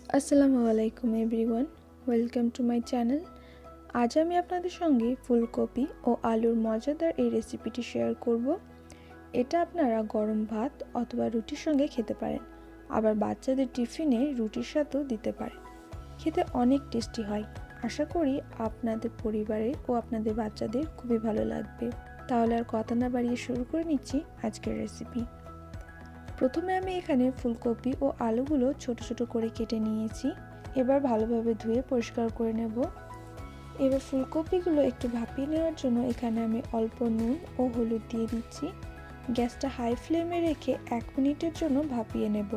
আসসালামু আলাইকুম everyone, welcome to my channel. আজ আমি আপনাদের সঙ্গে ফুলকপি ও আলুর মজাদার এই রেসিপিটি শেয়ার করব। এটা আপনারা গরম ভাত অথবা রুটির সঙ্গে খেতে পারেন, আবার বাচ্চাদের টিফিনে রুটির সাথেও দিতে পারেন। খেতে অনেক টেস্টি হয়। আশা করি আপনাদের পরিবারের ও আপনাদের বাচ্চাদের খুবই ভালো লাগবে। তাহলে আর কথা না বাড়িয়ে শুরু করে নিচ্ছি আজকের রেসিপি। প্রথমে আমি এখানে ফুলকপি ও আলুগুলো ছোট ছোট করে কেটে নিয়েছি। এবার ভালোভাবে ধুয়ে পরিষ্কার করে নেব। এবার ফুলকপিগুলো একটু ভাপিয়ে নেওয়ার জন্য এখানে আমি অল্প নুন ও হলুদ দিয়ে দিচ্ছি। গ্যাসটা হাই ফ্লেমে রেখে 1 মিনিটের জন্য ভাপিয়ে নেব।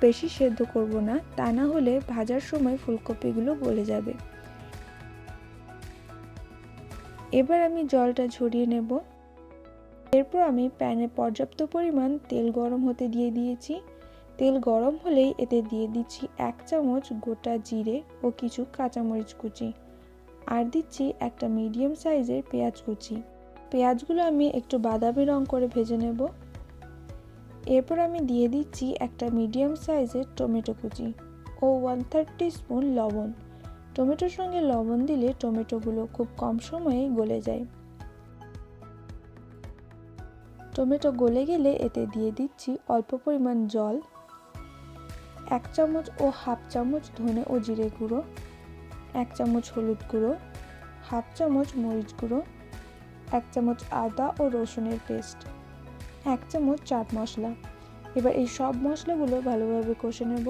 বেশি সেদ্ধ করব না, তা না হলে ভাজার সময় ফুলকপিগুলো গলে যাবে। এবার আমি জলটা ঝরিয়ে নেব। এরপর আমি প্যানে পর্যাপ্ত পরিমাণ তেল গরম হতে দিয়ে দিয়েছি। তেল গরম হলেই এতে দিয়ে দিচ্ছি 1 চামচ গোটা জিরে ও কিছু কাঁচামরিচ কুচি, আর দিচ্ছি একটা মিডিয়াম সাইজের পেঁয়াজ কুচি। পেঁয়াজগুলো আমি একটু বাদামি রং করে ভেজে নেব। এরপর আমি দিয়ে দিচ্ছি একটা মিডিয়াম সাইজের টমেটো কুচি ও 1/3 টিস্পুন লবণ। টমেটোর সঙ্গে লবণ দিলে টমেটোগুলো খুব কম সময়ে গলে যায়। টমেটো গলে গেলে এতে দিয়ে দিচ্ছি অল্প পরিমাণ জল, 1 চামচ ও 1/2 চামচ ধনে ও জিরে গুঁড়ো, 1 চামচ হলুদ গুঁড়ো, 1/2 চামচ মরিচ গুঁড়ো, 1 চামচ আদা ও রসুনের পেস্ট, 1 চামচ চাট মশলা। এবার এই সব মশলাগুলো ভালোভাবে কষে নেব।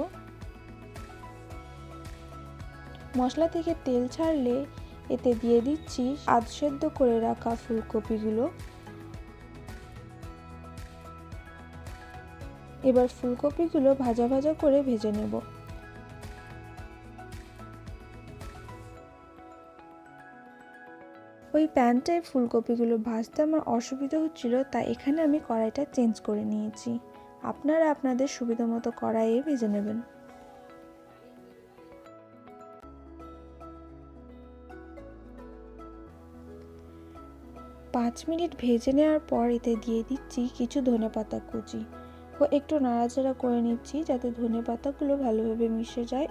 মশলা থেকে তেল ছাড়লে এতে দিয়ে দিচ্ছি আধ সেদ্ধ করে রাখা ফুলকপিগুলো। এবার ফুলকপিগুলো ভাজা ভাজা করে ভেজে নেব। ওই প্যানটায় ফুলকপিগুলো ভাজতে আমার অসুবিধা হচ্ছিল, তাই এখানে আমি কড়াইটা চেঞ্জ করে নিয়েছি। আপনারা আপনাদের সুবিধা মতো কড়াইয়ে ভেজে নেবেন। পাঁচ মিনিট ভেজে নেওয়ার পর এতে দিয়ে দিচ্ছি কিছু ধনেপাতা কুচি ও একটু নাড়াচাড়া করে নিচ্ছি যাতে ধনেপাতাগুলো ভালোভাবে মিশে যায়।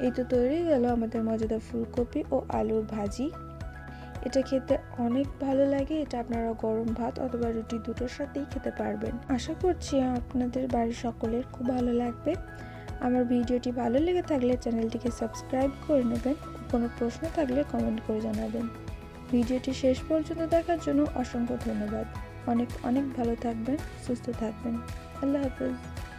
এই তো তৈরি গেল আমাদের মজাদার ফুলকপি ও আলুর ভাজি। এটা খেতে অনেক ভালো লাগে। এটা আপনারা গরম ভাত অথবা রুটি দুটোর সাথেই খেতে পারবেন। আশা করছি আপনাদের বাড়ির সকলের খুব ভালো লাগবে। আমার ভিডিওটি ভালো লেগে থাকলে চ্যানেলটিকে সাবস্ক্রাইব করে নেবেন। কোনো প্রশ্ন থাকলে কমেন্ট করে জানাবেন। ভিডিওটি শেষ পর্যন্ত দেখার জন্য অসংখ্য ধন্যবাদ। অনেক অনেক ভালো থাকবেন, সুস্থ থাকবেন। আল্লাহ হাফেজ।